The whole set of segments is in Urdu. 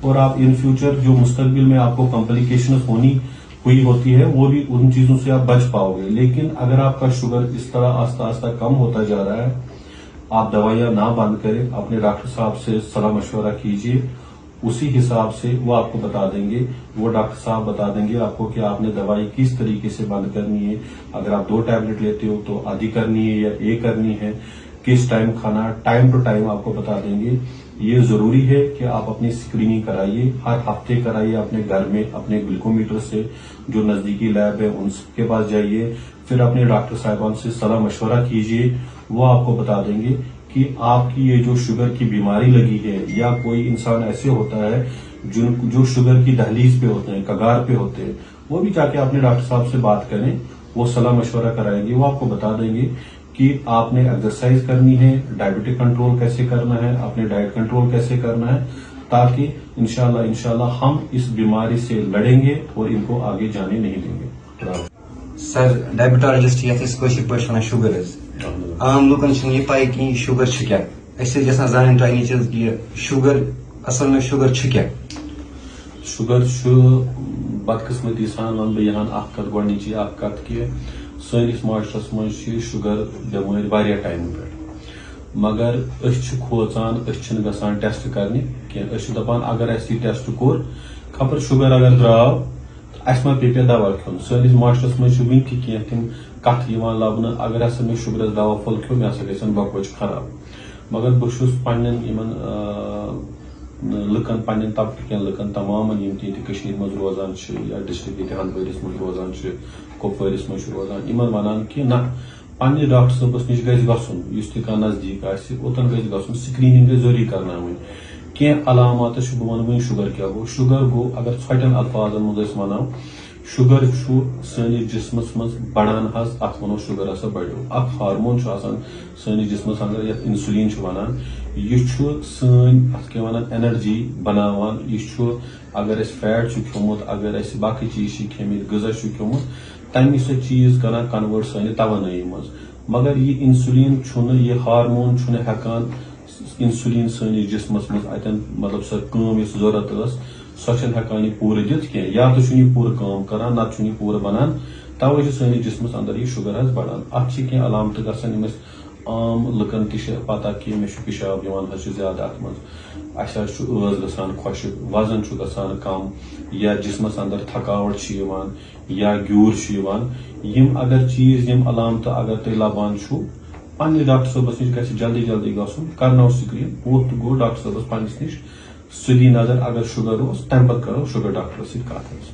اور آپ ان فیوچر جو مستقبل میں آپ کو کمپلیکیشن ہوئی ہوتی ہے وہ بھی ان چیزوں سے آپ بچ پاؤ گے. لیکن اگر آپ کا شوگر اس طرح آہستہ آہستہ کم ہوتا جا رہا ہے, آپ دوائیاں نہ بند کریں, اپنے ڈاکٹر صاحب سے صلاح مشورہ کیجیے, اسی حساب سے وہ آپ کو بتا دیں گے, وہ ڈاکٹر صاحب بتا دیں گے آپ کو کہ آپ نے دوائی کس طریقے سے بند کرنی ہے. اگر آپ 2 ٹیبلٹ لیتے ہو تو آدھی کرنی ہے یا ایک کرنی ہے, کس ٹائم کھانا, ٹائم ٹو ٹائم آپ کو بتا دیں گے. یہ ضروری ہے کہ آپ اپنی اسکریننگ کرائیے, ہر ہفتے کرائیے اپنے گھر میں اپنے گلوکومیٹر سے, جو نزدیکی لیب ہے ان کے پاس جائیے, پھر اپنے ڈاکٹر صاحبان سے صلاح مشورہ کیجیے. وہ آپ کو بتا دیں گے کہ آپ کی یہ جو شوگر کی بیماری لگی ہے, یا کوئی انسان ایسے ہوتا ہے جو شوگر کی دہلیز پہ ہوتے ہیں, کگار پہ ہوتے ہیں, وہ بھی جا کے اپنے ڈاکٹر صاحب سے بات کریں, وہ صلاح مشورہ کرائیں گے. وہ آپ کو بتا دیں گے کہ آپ نے ایکسرسائز کرنی ہے, ڈائبٹک کنٹرول کیسے کرنا ہے, اپنے ڈائٹ کنٹرول کیسے کرنا ہے, تاکہ انشاءاللہ ہم اس بیماری سے لڑیں گے اور ان کو آگے جانے نہیں دیں گے. سر ڈائبٹالوجسٹ پہ شوگر عام لوکن یہ پائی کہ شوگر کیا یژھان زانن تہ نش یہ شوگر اصل میں شوگر کیا شوگر بدقسمتی سان ون بہ یہاں اخ کت گۄڈنِچی اخ کت کہ سٲنِس معاشرس منٛز چھِ شوگر بٮ۪مٲرۍ واریاہ ٹایمہٕ پٮ۪ٹھ, مگر أسۍ چھِ کھوژان, أسۍ چھِنہٕ گژھان ٹیسٹ کرنہِ کینٛہہ. أسۍ چھِ دپان اگر اسہِ یہِ ٹیسٹ کوٚر خبر شوگر اگر درٛاو اسہِ ما پیٚیہِ پتہٕ دوا کھیوٚن. سٲنِس معاشرس منٛز چھِ وُنہِ تہِ کینٛہہ تِم کتھٕ یِوان لبنہٕ, اگر ہسا مےٚ شوگرس دوا پھوٚل کھیوٚو مےٚ ہسا گژھن بۄکہٕ خراب. مگر بہٕ چھُس پننٮ۪ن یِمن لُکن, پننٮ۪ن طبقہٕ کٮ۪ن لُکن تمامن یِم تہِ ییٚتہِ کٔشیٖرِ منٛز روزان چھِ یا ڈسٹرکٹ ییٚتہِ ہندوٲرِس منٛز روزان چھِ, کۄپوٲرِس منٛز چھِ روزان, یِمن ونان کہ نہ پننہِ ڈاکٹر صٲبس نِش گژھِ گژھُن, یُس تہِ کانٛہہ نزدیٖک آسہِ اوٚتن گژھِ گژھُن, سکریٖننگ گژھِ ضروٗری کرناوٕنۍ. کینٛہہ علامات چھُ بہٕ ونہٕ وۄنۍ شوگر کیٛاہ گوٚو. شوگر گوٚو اگر ژھۄٹٮ۪ن الفاظن منٛز أسۍ ونو, شوگر چھُ سٲنِس جسمس منٛز بڑان حظ, اتھ ونو شوگر ہسا بڑیو. اکھ ہارمون چھُ آسان سٲنِس جسمس اندر یتھ انسولین چھِ ونان, یہِ چھُ سٲنۍ اتھ کیٛاہ ونان انرجی بناوان. یہِ چھُ اگر اسہِ فیٹ چھُ کھیوٚمُت, اگر اسہِ باقٕے چیٖز چھِ کھیٚمٕتۍ, غذا چھُ کھیوٚمُت, تمی سُہ چیٖز کران کنوٲرٹ سانہِ توانٲیی منٛز. مگر یہِ انسولین چھُنہٕ, یہِ ہارمون چھُنہٕ ہٮ۪کان انسولین سٲنِس جسمس منٛز اتٮ۪ن مطلب سۄ کٲم یۄس ضروٗرت ٲس سۄ چھنہٕ ہٮ۪کان یہِ پوٗرٕ دِتھ کینٛہہ, یا تہِ چھُنہٕ یہِ پوٗرٕ کٲم کران نتہٕ چھُنہٕ یہِ پوٗرٕ بنان. توے چھُ سٲنِس جسمس اندر یہِ شوگر حظ بڑان. اتھ چھِ کینٛہہ علامتہٕ گژھان یِم أسۍ عام لُکن تہِ چھِ پتہ کہ مےٚ چھُ پِشاب یِوان حظ چھُ زیادٕ اتھ منٛز, اسہِ حظ چھُ ٲس گژھان خۄشک, وزن چھُ گژھان کم, یا جسمس اندر تھکاوٹ چھِ یِوان, یا گیوٗر چھُ یِوان. یِم اگر چیٖز, یِم علامتہٕ اگر تُہۍ لبان چھُو, پننہِ ڈاکٹر صٲبس نِش گژھِ جلدی جلدی گژھُن, کرناو سکریٖن. ووٚتھ تہٕ گوٚو ڈاکٹر صٲبس پننس نِش, سُہ دی نظر اگر شوگر اوس تمہِ پتہٕ کرو شوگر ڈاکٹرس سۭتۍ کتھ حظ.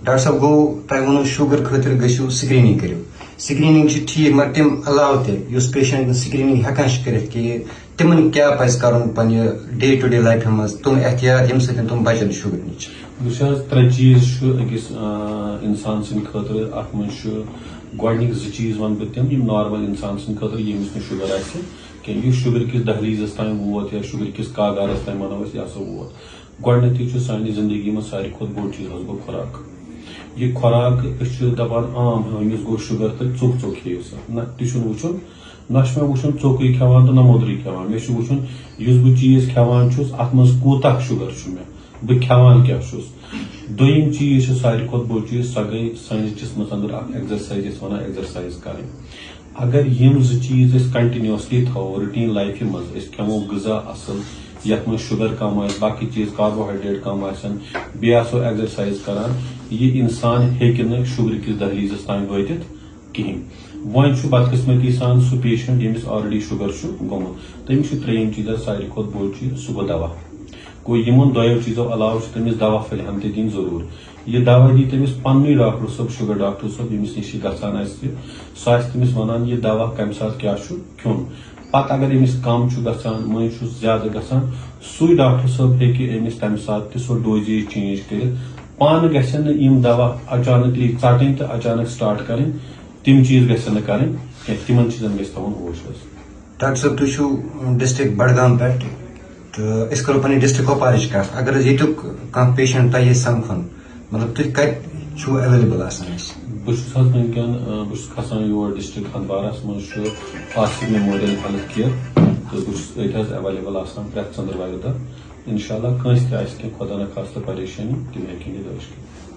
ڈاکٹر صاحب گوٚو تۄہہِ ووٚنوٕ شوگر خٲطرٕ گٔژھِو سکریٖنِنگ کٔرِو. سکریٖنِنگ چھِ ٹھیٖک, مگر تَمہِ علاوٕ تہِ یُس پیشنٹ نہٕ سکریٖنِنگ ہٮ۪کان چھِ کٔرِتھ کہِ تِمن کیٛاہ پزِ کرُن پننہِ ڈے ٹُو ڈے لایفہِ منٛز, تِم احتیاط ییٚمہِ سۭتۍ تِم بچن شوگر نِش. وٕچھ حظ 3 چیٖز چھُ أکِس انسان سٕنٛدِ خٲطرٕ. اتھ منٛز چھُ گۄڈنِکۍ 2 چیٖز ونہٕ بہٕ تِم یِم نارمل انسان سٕنٛدِ خٲطرٕ, ییٚمِس نہٕ شوگر آسہِ کینٛہہ, یُس شوگر کِس دہلیٖزس تام ووت یا شوگر کِس کاگارس تام ونو أسۍ, یہِ ہسا ووت. گۄڈنیتھٕے چھُ سانہِ زندگی منٛز ساروی کھۄتہٕ بوٚڑ چیٖز حظ گوٚو خوراک. یہِ خوراک أسۍ چھِ دپان عام أمِس گوٚو شوگر تہٕ ژوٚک کھیٚیِو سا. نہ تہِ چھُنہٕ وٕچھُن, نہ چھُ مےٚ وٕچھُن ژوٚکٕے کھٮ۪وان تہٕ نہ موٚدرٕے کھٮ۪وان. مےٚ چھُ وٕچھُن یُس بہٕ چیٖز کھٮ۪وان چھُس اتھ منٛز کوٗتاہ شوگر چھُ مےٚ, بہٕ کھٮ۪وان کیٛاہ چھُس. دوٚیِم چیٖز چھُ ساروی کھۄتہٕ بوٚڑ چیٖز, سۄ گٔے سٲنِس جسمس اندر اکھ ایکزرسایز, یتھ ونان ایکزرسایز کرٕنۍ. اگر یِم 2 چیٖز أسۍ کنٹِنیوسلی تھاوو رُٹیٖن لایفہِ منٛز, أسۍ کھٮ۪مو غذا اصل یتھ منٛز شوگر کم آسہِ, باقٕے چیٖز کاربوہایڈریٹ کم آسن, بیٚیہِ آسو ایکزرسایز کران, یہِ انسان ہیٚکہِ نہٕ شوگر کِس دہلیٖزس تام وٲتِتھ کِہینۍ. وۄنۍ چھُ بدقسمتی سان سُہ پیشنٹ ییٚمِس آلریڈی شوگر چھُ گوٚمُت, تٔمِس چھُ 3یِم چیٖز ساروی کھۄتہٕ بوٚڑ چیٖز, سُہ گوٚو دوا. گوٚو یِمن 2 چیٖزو علاوٕ چھُ تٔمِس دوا فِلحال تہِ دِنۍ ضروٗر. یہِ دوا دی تٔمِس پننُے ڈاکٹر صٲب, شوگر ڈاکٹر صٲب ییٚمِس نِش یہِ گژھان آسہِ, سُہ آسہِ تٔمِس ونان یہِ دوا کمہِ ساتہٕ کیٛاہ چھُ کھیوٚن. پتہٕ اگر أمِس کم چھُ گژھان, مٔنٛزۍ چھُس زیادٕ گژھان, سُے ڈاکٹر صٲب ہیٚکہِ أمِس تمہِ ساتہٕ تہِ سۄ ڈوزیج چینج کٔرِتھ. پانہٕ گژھن نہٕ یِم دوا اچانکلی ژٹٕنۍ تہٕ اچانک سٹارٹ کرٕنۍ, تِم چیٖز گژھن نہٕ کرٕنۍ کینٛہہ, تِمن چیٖزن گژھِ تھاوُن ہوش حظ. ڈاکٹر صٲب تُہۍ چھِو ڈسٹرکٹ بڈگام پٮ۪ٹھ تہٕ أسۍ کرو پنٕنہِ ڈسٹرکٹ کۄپوارٕچ کتھ. اگر حظ ییٚتیُک کانٛہہ پیشنٹ تۄہہِ یژھِ سمکھُن, مطلب تُہۍ کتہِ چھِو ایویلیبل آسان اَسہِ؟ بہٕ چھُس حظ وٕنکٮ۪ن بہٕ چھُس کھسان یور ڈسٹرکٹ ہندوارس منٛز چھُ آصف میموریل ہیلتھ کیر, تہٕ بہٕ چھُس أتۍ حظ ایویلیبل آسان پرٛٮ۪تھ ژٔنٛدٕروارِ دۄہ. انشاءاللہ کٲنٛسہِ تہِ آسہِ کینٛہہ خۄدا نخواستہٕ پریشٲنی تِم ہیٚکن یہِ دٲرِش کٔرِتھ.